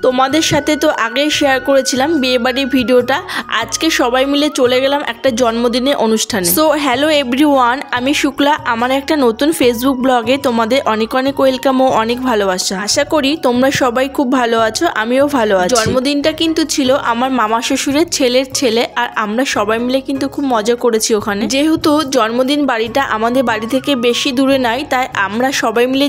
তোমাদের সাথে তো আগেই শেয়ার করেছিলাম বিয়েবাড়ির ভিডিওটা। আজকে সবাই মিলে চলে গেলাম একটা জন্মদিনের অনুষ্ঠানে। সো হ্যালো এভরিওয়ান, আমি শুক্লা। আমার একটা নতুন ফেসবুক ব্লগে তোমাদের অনেক অনেক ওয়েলকাম ও অনেক ভালোবাসা। আশা করি তোমরা সবাই খুব ভালো আছো, আমিও ভালো আছি। জন্মদিনটা কিন্তু ছিল আমার মামা শ্বশুরের ছেলের ছেলে, আর আমরা সবাই মিলে কিন্তু খুব মজা করেছি ওখানে। যেহেতু জন্মদিন বাড়িটা আমাদের বাড়ি থেকে বেশি দূরে নাই, তাই আমরা সবাই মিলে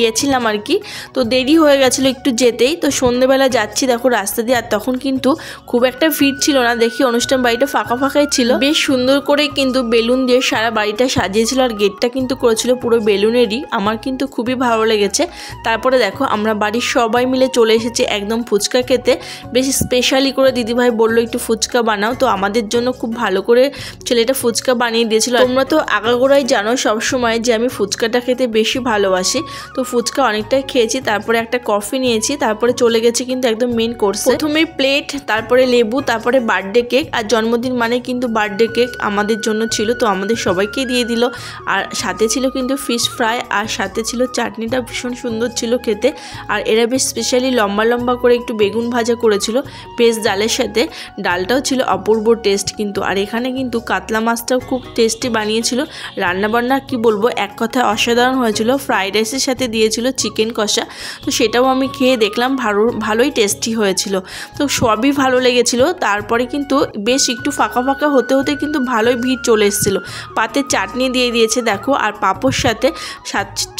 গেছিলাম আর কি। তো দেরি হয়ে গেছিলো একটু যেতেই। তো সন্ধ্যেবেলা যাচ্ছি দেখো রাস্তা দিয়ে, আর তখন কিন্তু খুব একটা ভিড় ছিল না। দেখি অনুষ্ঠান বাড়িটা ফাঁকা ফাঁকাই ছিল। বেশ সুন্দর করে কিন্তু বেলুন দিয়ে সারা বাড়িটা সাজিয়েছিল, আর গেটটা কিন্তু করেছিল পুরো বেলুনেরই। আমার কিন্তু খুবই ভালো লেগেছে। তারপরে দেখো আমরা বাড়ির সবাই মিলে চলে এসেছি একদম ফুচকা খেতে। বেশ স্পেশালি করে দিদিভাই বললো একটু ফুচকা বানাও, তো আমাদের জন্য খুব ভালো করে ছেলেটা ফুচকা বানিয়ে দিয়েছিল। তোমরা তো আগাগোড়াই জানো সবসময় যে আমি ফুচকাটা খেতে বেশি ভালোবাসি। তো ফুচকা অনেকটাই খেয়েছি, তারপরে একটা কফি নিয়েছি, তারপরে চলে গেছি কিন্তু একদম মেন কোর্স। প্রথমে প্লেট, তারপরে লেবু, তারপরে বার্থডে কেক। আর জন্মদিন মানে কিন্তু বার্থডে কেক আমাদের জন্য ছিল, তো আমাদের সবাইকে দিয়ে দিল। আর সাথে ছিল কিন্তু ফিশ ফ্রাই, আর সাথে ছিল চাটনিটা ভীষণ সুন্দর ছিল খেতে। আর এরা বেশ স্পেশালি লম্বা লম্বা করে একটু বেগুন ভাজা করেছিল পেঁয়াজ ডালের সাথে। ডালটাও ছিল অপূর্ব টেস্ট কিন্তু। আর এখানে কিন্তু কাতলা মাছটাও খুব টেস্টি বানিয়েছিল। রান্নাবান্না কি বলবো, এক কথায় অসাধারণ হয়েছিল। ফ্রাইড রাইসের সাথে দিয়েছিল চিকেন কষা, তো সেটাও আমি খেয়ে দেখলাম ভালোই টেস্টি হয়েছিল। তো সবই ভালো লেগেছিল। তারপরে কিন্তু বেশ একটু ফাঁকা ফাঁকা হতে হতে কিন্তু ভালোই ভিড় চলে এসেছিলো। পাতে চাটনি দিয়ে দিয়েছে দেখো, আর পাঁপড় সাথে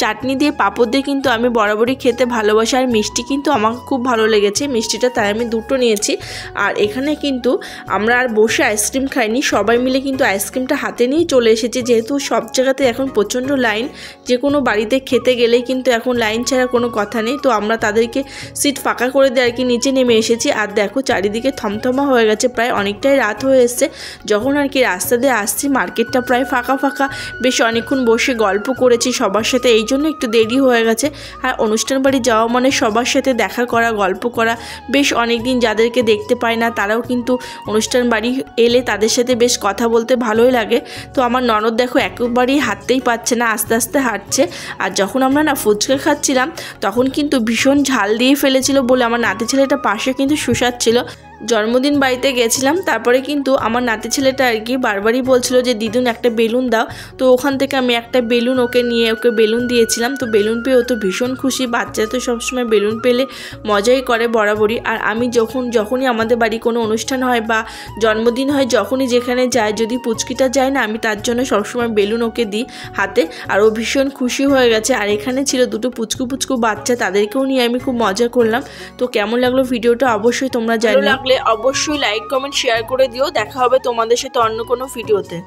চাটনি দিয়ে পাঁপড় দিয়ে কিন্তু আমি বরাবরই খেতে ভালোবাসি। আর মিষ্টি কিন্তু আমাকে খুব ভালো লেগেছে মিষ্টিটা, তাই আমি দুটো নিয়েছি। আর এখানে কিন্তু আমরা আর বসে আইসক্রিম খাইনি, সবাই মিলে কিন্তু আইসক্রিমটা হাতে নিয়ে চলে এসেছি। যেহেতু সব জায়গাতে এখন প্রচণ্ড লাইন, যে কোনো বাড়িতে খেতে গেলেই কিন্তু এখন লাইন ছাড়া কোনো কথা নেই। তো আমরা তাদেরকে সিট ফাঁকা করে দিয়ে আর কি নিচে নেমে এসেছি। আর দেখো চারিদিকে থমথমা হয়ে গেছে, প্রায় অনেকটাই রাত হয়ে এসছে। যখন আর কি রাস্তা দিয়ে আসছি মার্কেটটা প্রায় ফাঁকা ফাঁকা। বেশ অনেকক্ষণ বসে গল্প করেছি সবার সাথে, এই জন্য একটু দেরি হয়ে গেছে। আর অনুষ্ঠান বাড়ি যাওয়া মানে সবার সাথে দেখা করা, গল্প করা। বেশ অনেক দিন যাদেরকে দেখতে পাই না তারাও কিন্তু অনুষ্ঠান বাড়ি এলে তাদের সাথে বেশ কথা বলতে ভালোই লাগে। তো আমার ননদ দেখো একেবারেই হাঁটতেই পারছে না, আস্তে আস্তে হাঁটছে। আর যখন আমরা না ফুচকা খাচ্ছিলাম তখন কিন্তু ভীষণ ঝাল দিয়ে ফেলেছিল বলে আমার নাতি ছেলেটা পাশে কিন্তু শুষাচ্ছিল। জন্মদিন বাড়িতে গেছিলাম, তারপরে কিন্তু আমার নাতি ছেলেটা আর কি বারবারই বলছিল যে দিদুন একটা বেলুন দাও। তো ওখান থেকে আমি একটা বেলুন ওকে বেলুন দিয়েছিলাম। তো বেলুন পেয়ে ও তো ভীষণ খুশি। বাচ্চা তো সবসময় বেলুন পেলে মজাই করে বরাবরই। আর আমি যখনই আমাদের বাড়ি কোনো অনুষ্ঠান হয় বা জন্মদিন হয়, যখনই যেখানে যায়, যদি পুচকিটা যায় না, আমি তার জন্য সবসময় বেলুন ওকে দিই হাতে। আর ও ভীষণ খুশি হয়ে গেছে। আর এখানে ছিল দুটো পুচকু বাচ্চা, তাদেরকেও নিয়ে আমি খুব মজা করলাম। তো কেমন লাগলো ভিডিওটা অবশ্যই তোমরা জানিও। অবশ্যই লাইক কমেন্ট শেয়ার করে দিও। দেখা হবে তোমাদের সাথে অন্য কোনো ভিডিওতে।